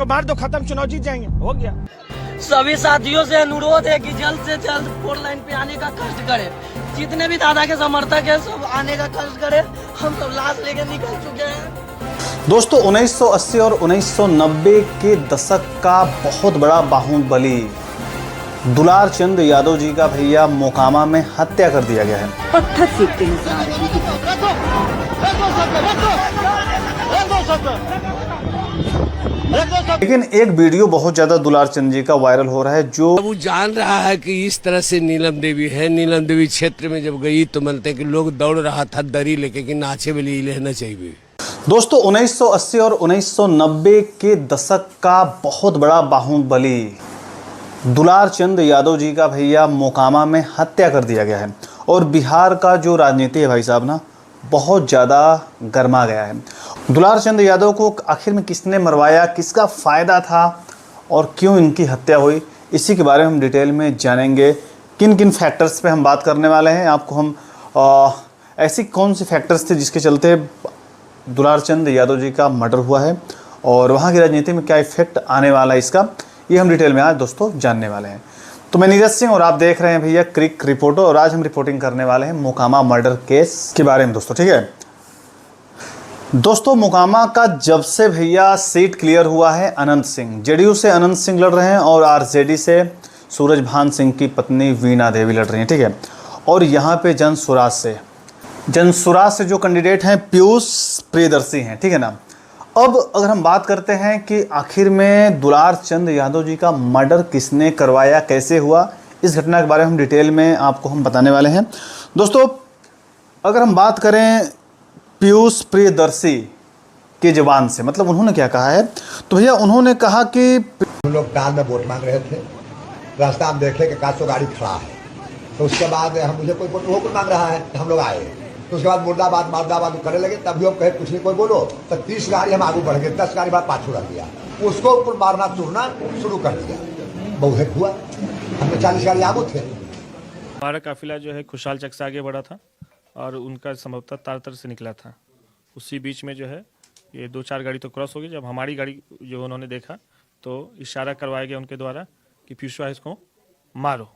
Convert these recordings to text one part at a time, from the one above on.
मार दो, खत्म, चुनाव जीत जाएंगे, हो गया। सभी साथियों से अनुरोध है कि जल्द से जल्द 4 लाइन पे आने का कष्ट करें। जितने भी दादा के समर्थक हैं सब आने का कष्ट करें। हम सब लाश लेके निकल चुके हैं। दोस्तों 1980 और 1990 के दशक का बहुत बड़ा बाहुबली दुलार चंद यादव जी का भैया मोकामा में हत्या कर दिया गया है। पत्थर फेंकते नजर आ रहे हैं। लेकिन एक वीडियो बहुत ज्यादा दुलार चंद जी का वायरल हो रहा है, जो वो जान रहा है कि इस तरह से नीलम देवी है। नीलम देवी क्षेत्र में जब गई तो मनते कि लोग दौड़ रहा था दरी लेके कि नाचे वाली लेना चाहिए। दोस्तों 1980 और 1990 के दशक का बहुत बड़ा बाहुबली दुलार चंद यादव जी का भैया मोकामा में हत्या कर दिया गया है। और बिहार का जो राजनीति है भाई साहब ना, बहुत ज़्यादा गर्मा गया है। दुलार चंद यादव को आखिर में किसने मरवाया, किसका फ़ायदा था और क्यों इनकी हत्या हुई, इसी के बारे में हम डिटेल में जानेंगे। किन किन फैक्टर्स पे हम बात करने वाले हैं, आपको हम ऐसी कौन से फैक्टर्स थे जिसके चलते दुलार चंद यादव जी का मर्डर हुआ है और वहाँ की राजनीति में क्या इफेक्ट आने वाला है इसका, ये हम डिटेल में आज दोस्तों जानने वाले हैं। तो मैं नीरज सिंह और आप देख रहे हैं भैया क्रिक रिपोर्टर, और आज हम रिपोर्टिंग करने वाले हैं मोकामा मर्डर केस के बारे में दोस्तों, ठीक है। दोस्तों मोकामा का जब से भैया सीट क्लियर हुआ है, अनंत सिंह जेडीयू से अनंत सिंह लड़ रहे हैं और आरजेडी से सूरजभान सिंह की पत्नी वीणा देवी लड़ रही हैं, ठीक है। और यहाँ पे जनसुराज से जो कैंडिडेट हैं पीयूष प्रियदर्शी हैं, ठीक है ना। अब अगर हम बात करते हैं कि आखिर में दुलार चंद यादव जी का मर्डर किसने करवाया, कैसे हुआ, इस घटना के बारे में हम डिटेल में आपको हम बताने वाले हैं दोस्तों। अगर हम बात करें पीयूष प्रियदर्शी के जवान से, मतलब उन्होंने क्या कहा है, तो भैया उन्होंने कहा कि हम लोग टाल में वोट मांग रहे थे, रास्ता में देखे कि 500 गाड़ी खड़ा है, तो उसके बाद हम मुझे कोई वोट मांग रहा है, हम लोग आए, तो उसके बाद मुर्दाबाद करने लगे। तभी हम कहे कुछ नहीं कोई बोलो, तो 30 गाड़ी हम आगे बढ़ गए, 10 गाड़ी बाद पाछू रख दिया, उसको ऊपर मारना चूरना शुरू कर दिया। बहुत हुआ, हमने 40 गाड़ी आगू थे। हमारा काफिला जो है खुशहाल चक से आगे बढ़ा था और उनका संभवतः तारतर से निकला था। उसी बीच में जो है ये 2-4 गाड़ी तो क्रॉस हो गई। जब हमारी गाड़ी जो उन्होंने देखा तो इशारा करवाया गया उनके द्वारा कि पीयूष इसको मारो,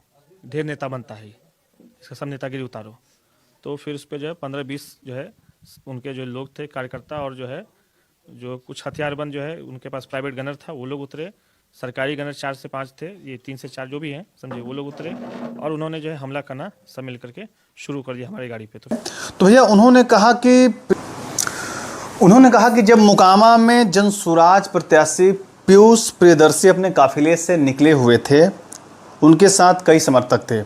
ढेर नेता बनता है, इसका सब नेतागिरी उतारो। तो फिर उस पर जो है 15-20 जो है उनके जो लोग थे कार्यकर्ता और जो है जो कुछ हथियारबंद जो है उनके पास प्राइवेट गनर था, वो लोग उतरे। सरकारी गनर 4 से 5 थे, ये 3 से 4 जो भी हैं समझे, वो लोग उतरे और उन्होंने जो है हमला करना सब मिल करके शुरू कर दिया हमारी गाड़ी पे। तो भैया उन्होंने कहा कि जब मोकामा में जनसुराज प्रत्याशी पीयूष प्रियदर्शी अपने काफिले से निकले हुए थे, उनके साथ कई समर्थक थे,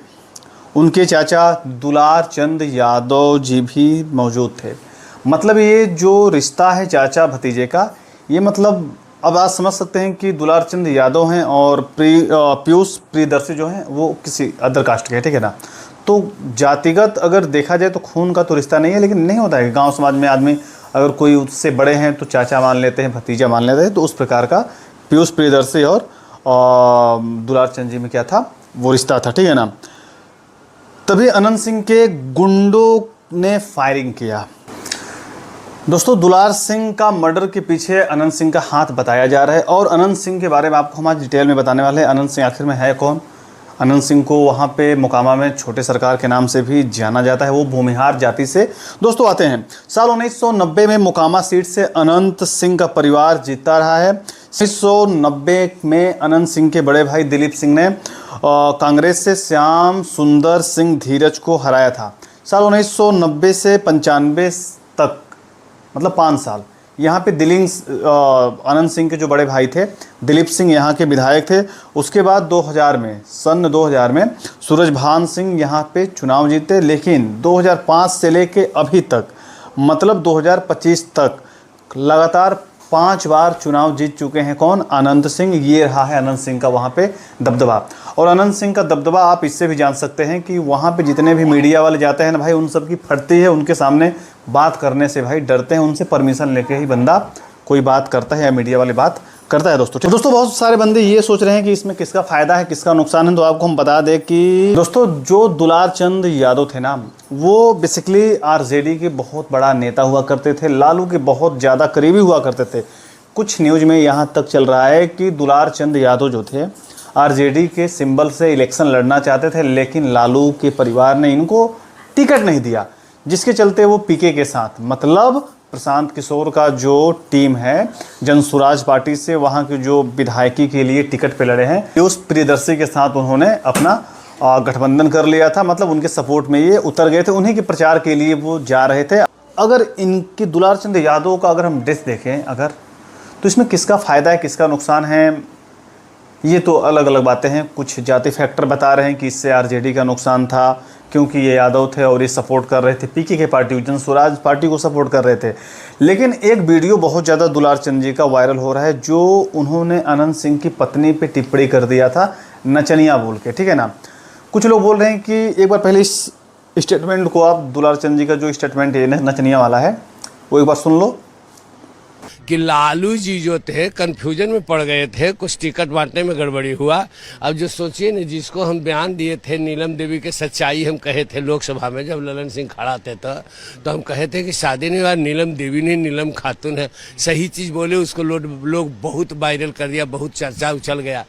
उनके चाचा दुलार चंद यादव जी भी मौजूद थे। मतलब ये जो रिश्ता है चाचा भतीजे का, ये मतलब अब आप समझ सकते हैं कि दुलार चंद यादव हैं और पीयूष प्रियदर्शी जो हैं वो किसी अदर कास्ट के हैं, ठीक है ना। तो जातिगत अगर देखा जाए तो खून का तो रिश्ता नहीं है, लेकिन नहीं होता है गांव समाज में आदमी अगर कोई उससे बड़े हैं तो चाचा मान लेते हैं, भतीजा मान लेते हैं। तो उस प्रकार का पीयूष प्रियदर्शी और दुलार चंद जी में क्या था, वो रिश्ता था, ठीक है ना। तभी अनंत सिंह के गुंडों ने फायरिंग किया। दोस्तों दुलार सिंह का मर्डर के पीछे अनंत सिंह का हाथ बताया जा रहा है और अनंत सिंह के बारे में आपको हम आज डिटेल में बताने वाले हैं। अनंत सिंह आखिर में है कौन? अनंत सिंह को वहाँ पे मोकामा में छोटे सरकार के नाम से भी जाना जाता है। वो भूमिहार जाति से दोस्तों आते हैं। साल 1990 में मोकामा सीट से अनंत सिंह का परिवार जीतता रहा है। 1990 में अनंत सिंह के बड़े भाई दिलीप सिंह ने कांग्रेस से श्याम सुंदर सिंह धीरज को हराया था। साल 1990 से 95 तक मतलब 5 साल यहाँ पे अनंत सिंह के जो बड़े भाई थे दिलीप सिंह यहाँ के विधायक थे। उसके बाद 2000 में सूरजभान सिंह यहाँ पे चुनाव जीते, लेकिन 2005 से लेके अभी तक मतलब 2025 तक लगातार 5 बार चुनाव जीत चुके हैं। कौन? अनंत सिंह। ये रहा है अनंत सिंह का वहाँ पे दबदबा। और अनंत सिंह का दबदबा आप इससे भी जान सकते हैं कि वहाँ पे जितने भी मीडिया वाले जाते हैं ना भाई, उन सब की फटती है। उनके सामने बात करने से भाई डरते हैं, उनसे परमिशन लेके ही बंदा कोई बात करता है या मीडिया वाले बात करता है दोस्तों। तो दोस्तों बहुत सारे बंदे ये सोच रहे हैं कि इसमें किसका फ़ायदा है किसका नुकसान है। तो आपको हम बता दें कि दोस्तों जो दुलार चंद यादव थे ना, वो बेसिकली आरजेडी के बहुत बड़ा नेता हुआ करते थे, लालू के बहुत ज़्यादा करीबी हुआ करते थे। कुछ न्यूज में यहाँ तक चल रहा है कि दुलार चंद यादव जो थे आरजेडी के सिंबल से इलेक्शन लड़ना चाहते थे, लेकिन लालू के परिवार ने इनको टिकट नहीं दिया, जिसके चलते वो पीके के साथ, मतलब प्रशांत किशोर का जो टीम है जनसुराज पार्टी से, वहाँ के जो विधायकी के लिए टिकट पे लड़े हैं, पीयूष प्रियदर्शी के साथ उन्होंने अपना गठबंधन कर लिया था। मतलब उनके सपोर्ट में ये उतर गए थे, उन्हीं के प्रचार के लिए वो जा रहे थे। अगर इनके दुलार चंद यादव का अगर हम ड्रेस देखें अगर, तो इसमें किसका फ़ायदा है किसका नुकसान है, ये तो अलग अलग बातें हैं। कुछ जाति फैक्टर बता रहे हैं कि इससे आरजेडी का नुकसान था, क्योंकि ये यादव थे और ये सपोर्ट कर रहे थे पीके के पार्टी, जनसुराज पार्टी को सपोर्ट कर रहे थे। लेकिन एक वीडियो बहुत ज़्यादा दुलार चंद जी का वायरल हो रहा है, जो उन्होंने अनंत सिंह की पत्नी पे टिप्पणी कर दिया था नचनिया बोल के, ठीक है ना। कुछ लोग बोल रहे हैं कि एक बार पहले इस स्टेटमेंट को आप, दुलार चंद जी का जो स्टेटमेंट है नचनिया वाला है, वो एक बार सुन लो। कि लालू जी जो थे कंफ्यूजन में पड़ गए थे, कुछ टिकट बांटने में गड़बड़ी हुआ। अब जो सोचिए ना, जिसको हम बयान दिए थे नीलम देवी के सच्चाई हम कहे थे लोकसभा में, जब ललन सिंह खड़ा थे तो हम कहे थे कि शादी नहीं हुआ, नीलम देवी नहीं नीलम खातून है। सही चीज़ बोले, उसको लोग बहुत वायरल कर दिया, बहुत चर्चा उछल गया।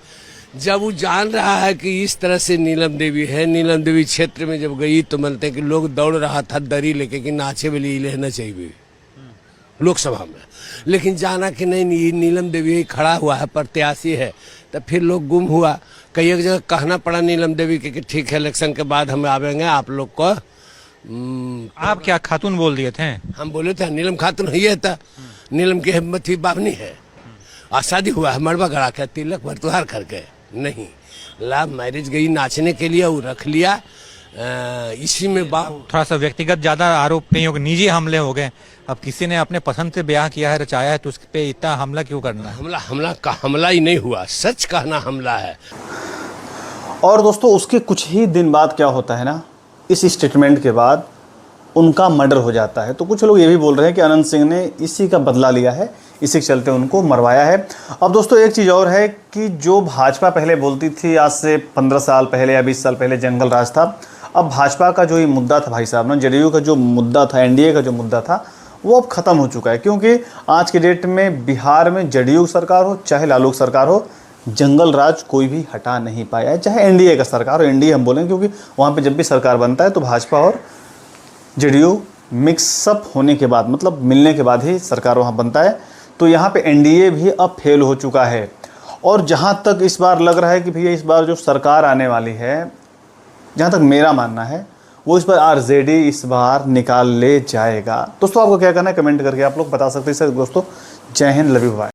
जब वो जान रहा है कि इस तरह से नीलम देवी है, नीलम देवी क्षेत्र में जब गई तो मानते हैं कि लोग दौड़ रहा था दरी लेके कि नाचे वाली लेना चाहिए लोकसभा में, लेकिन जाना कि नहीं नीलम देवी ही खड़ा हुआ है, प्रत्याशी है, तब फिर लोग गुम हुआ। कई एक जगह कहना पड़ा नीलम देवी के कि ठीक है इलेक्शन के बाद हम आवेंगे आप लोग को। आप क्या खातून बोल दिए थे? हम बोले थे नीलम खातून है, था नीलम की हिम्मत ही बावनी है, और शादी हुआ है मरबा गड़ा के तिलक भरतुहार करके नहीं, लव मैरिज गई नाचने के लिए, वो रख लिया। इसी में थोड़ा सा व्यक्तिगत ज्यादा आरोप नहीं हो गए, निजी हमले हो गए। अब किसी ने अपने पसंद से ब्याह किया है, रचाया है, तो उस पे इतना हमला क्यों करना है? हमला ही नहीं हुआ, सच कहना हमला है। और दोस्तों उसके कुछ ही दिन बाद क्या होता है ना, इस स्टेटमेंट के बाद उनका मर्डर हो जाता है। तो कुछ लोग ये भी बोल रहे हैं कि अनंत सिंह ने इसी का बदला लिया है, इसी के चलते उनको मरवाया है। अब दोस्तों एक चीज़ और है कि जो भाजपा पहले बोलती थी, आज से 15 साल पहले या 20 साल पहले जंगल राज था, अब भाजपा का जो ये मुद्दा था भाई साहब ना, जेडीयू का जो मुद्दा था, एनडीए का जो मुद्दा था, वो अब ख़त्म हो चुका है। क्योंकि आज के डेट में बिहार में जेडीयू की सरकार हो चाहे लालू की सरकार हो, जंगल राज कोई भी हटा नहीं पाया है। चाहे एनडीए का सरकार हो, एनडीए हम बोलें क्योंकि वहाँ पे जब भी सरकार बनता है तो भाजपा और जेडीयू मिक्सअप होने के बाद, मतलब मिलने के बाद ही सरकार वहाँ बनता है। तो यहाँ पे एनडीए भी अब फेल हो चुका है। और जहाँ तक इस बार लग रहा है कि भैया इस बार जो सरकार आने वाली है, जहाँ तक मेरा मानना है, वो इस बार आरजेडी इस बार निकाल ले जाएगा। दोस्तों आपको क्या कहना है कमेंट करके आप लोग बता सकते हैं। दोस्तों जय हिंद, लव यू, बाय।